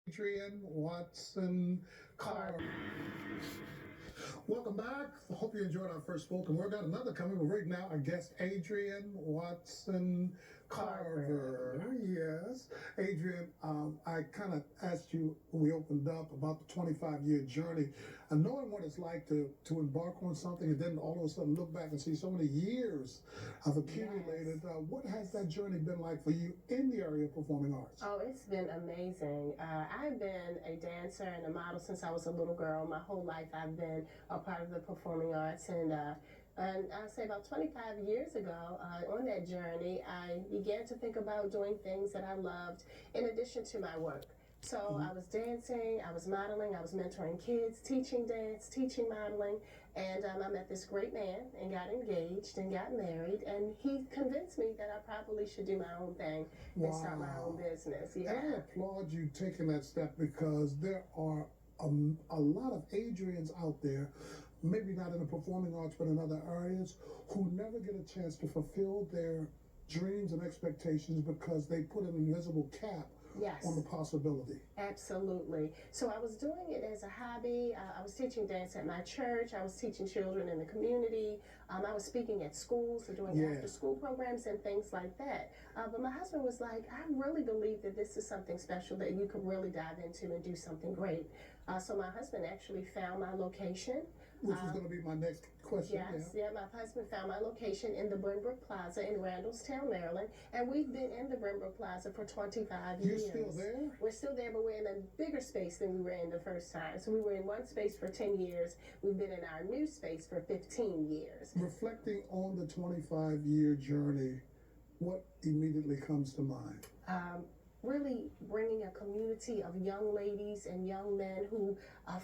Adrian Watson Carr. Welcome back. Hope you enjoyed our first spoken word. Got another coming, but right now our guest Adrian Watson Carver. Yes, Adrian. I kind of asked you when we opened up about the 25-year journey, and knowing what it's like to embark on something and then all of a sudden look back and see so many years have accumulated. Yes. What has that journey been like for you in the area of performing arts? Oh, it's been amazing. I've been a dancer and a model since I was a little girl. My whole life I've been a part of the performing arts. And I'll say about 25 years ago, on that journey, I began to think about doing things that I loved in addition to my work. So I was dancing, I was modeling, I was mentoring kids, teaching dance, teaching modeling, and I met this great man and got engaged and got married, and he convinced me that I probably should do my own thing and start my own business. And Yeah. I applaud you taking that step because there are a lot of Adrians out there, maybe not in the performing arts, but in other areas, who never get a chance to fulfill their dreams and expectations because they put an invisible cap Yes. on the possibility. Absolutely. So I was doing it as a hobby. I was teaching dance at my church. I was teaching children in the community. I was speaking at schools and doing after school programs and things like that. But my husband was like, I really believe that this is something special that you could really dive into and do something great. So my husband actually found my location. Which was going to be my next question. Yes, yeah. My husband found my location in the Brenbrook Plaza in Randallstown, Maryland, and we've been in the Brenbrook Plaza for 25 years. You're still there? We're still there, but we're in a bigger space than we were in the first time. So we were in one space for 10 years. We've been in our new space for 15 years. Reflecting on the 25-year journey, what immediately comes to mind? Really bringing a community of young ladies and young men who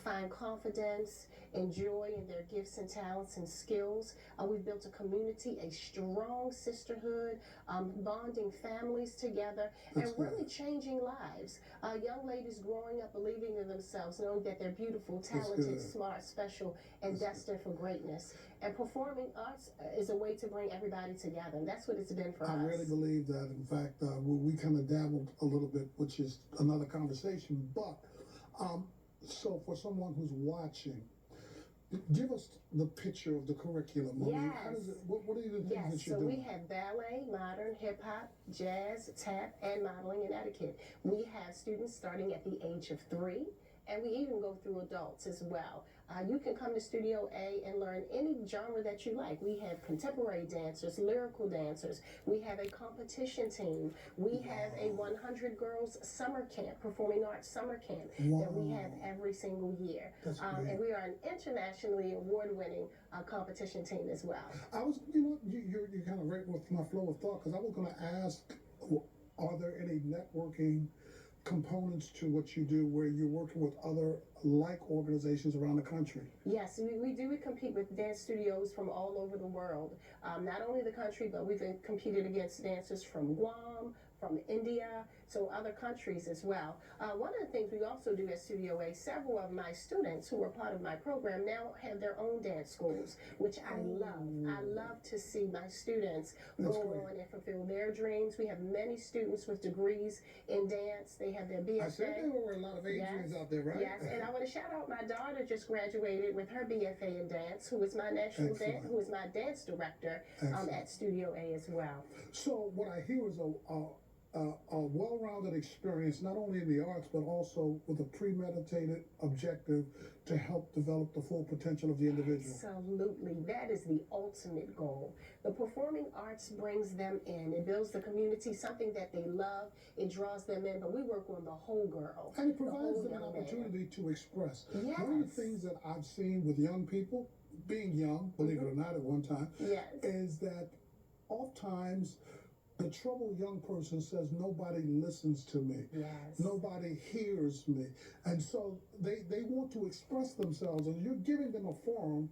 find confidence and joy in their gifts and talents and skills. We've built a community, a strong sisterhood, bonding families together, and really changing lives. Young ladies growing up believing in themselves, knowing that they're beautiful, talented, smart, special, and destined for greatness. And performing arts is a way to bring everybody together, and that's what it's been for us. I really believe that. In fact, we kind of dabbled a little bit, which is another conversation. But so for someone who's watching, give us the picture of the curriculum. I mean, how does it, what are the things that you're doing? So we have ballet, modern, hip hop, jazz, tap, and modeling and etiquette. We have students starting at the age of 3. And we even go through adults as well. You can come to Studio A and learn any genre that you like. We have contemporary dancers, lyrical dancers. We have a competition team. We have a 100 girls summer camp, performing arts summer camp that we have every single year. And we are an internationally award-winning competition team as well. I was, you're kind of right with my flow of thought, because I was going to ask, are there any networking components to what you do where you're working with other like organizations around the country? Yes, we do. We compete with dance studios from all over the world. Not only the country, but we've competed against dancers from Guam, from India, so other countries as well. One of the things we also do at Studio A, several of my students who are part of my program now have their own dance schools, which I love. I love to see my students go on and fulfill their dreams. We have many students with degrees in dance. They have their BFA. I said there were a lot of Adrians out there, right? Yes, and I want to shout out my daughter just graduated with her BFA in dance, who is my national who is my dance director at Studio A as well. So what I hear is a well-rounded experience, not only in the arts, but also with a premeditated objective to help develop the full potential of the individual. Absolutely. That is the ultimate goal. The performing arts brings them in. It builds the community, something that they love. It draws them in, but we work on the whole girl. And it provides them an opportunity to express. Yes. One of the things that I've seen with young people, being young, believe it or not, at one time, is that oftentimes the troubled young person says, nobody listens to me. Yes. Nobody hears me. And so they want to express themselves, and you're giving them a forum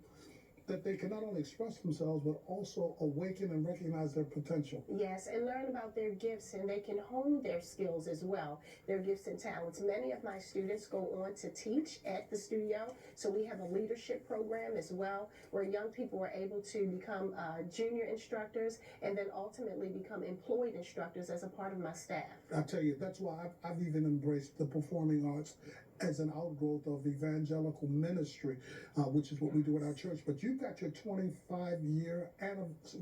that they can not only express themselves, but also awaken and recognize their potential. Yes, and learn about their gifts, and they can hone their skills as well, their gifts and talents. Many of my students go on to teach at the studio, so we have a leadership program as well, where young people are able to become junior instructors and then ultimately become employed instructors as a part of my staff. I tell you, that's why I've even embraced the performing arts as an outgrowth of evangelical ministry, which is what we do at our church. But you've got your 25-year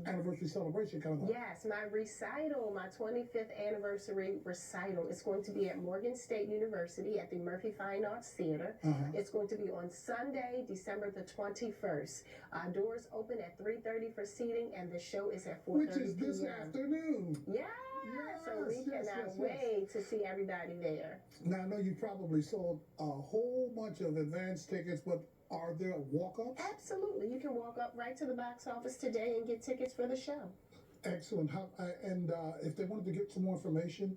anniversary celebration coming up. Yes, my recital, my 25th anniversary recital is going to be at Morgan State University at the Murphy Fine Arts Theater. It's going to be on Sunday, December the 21st. Doors open at 3:30 for seating, and the show is at 4:30 Which is this afternoon. Yeah. So we cannot wait to see everybody there. Now, I know you probably sold a whole bunch of advance tickets, but are there walk-ups? Absolutely. You can walk up right to the box office today and get tickets for the show. Excellent. If they wanted to get some more information?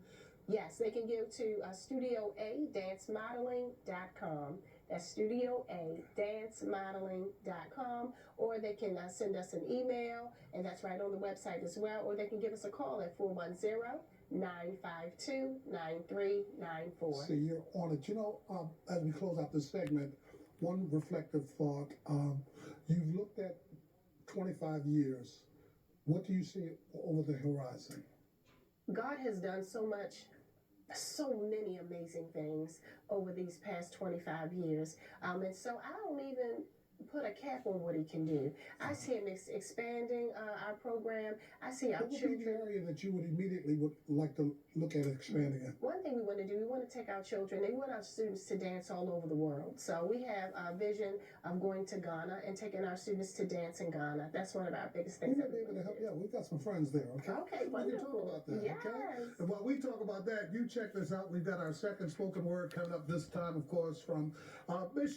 Yes, they can go to studioadancemodeling.com. That's studioadancemodeling.com, or they can send us an email, and that's right on the website as well, or they can give us a call at 410-952-9394. See, you're on it. You know, as we close out this segment, one reflective thought. You've looked at 25 years. What do you see over the horizon? God has done so many amazing things over these past 25 years. And so I don't even put a cap on what he can do. I see him expanding our program. I see our What would children. be the area that you would immediately like to look at expanding in? One thing we want to do, we want to take our children, we want our students to dance all over the world. So we have a vision of going to Ghana and taking our students to dance in Ghana. That's one of our biggest things. We might be able to help you out. We've got some friends there, okay? Okay, We can wonderful. talk about that, Yes. okay? And while we talk about that, you check this out. We've got our second spoken word coming up this time, of course, from Bishop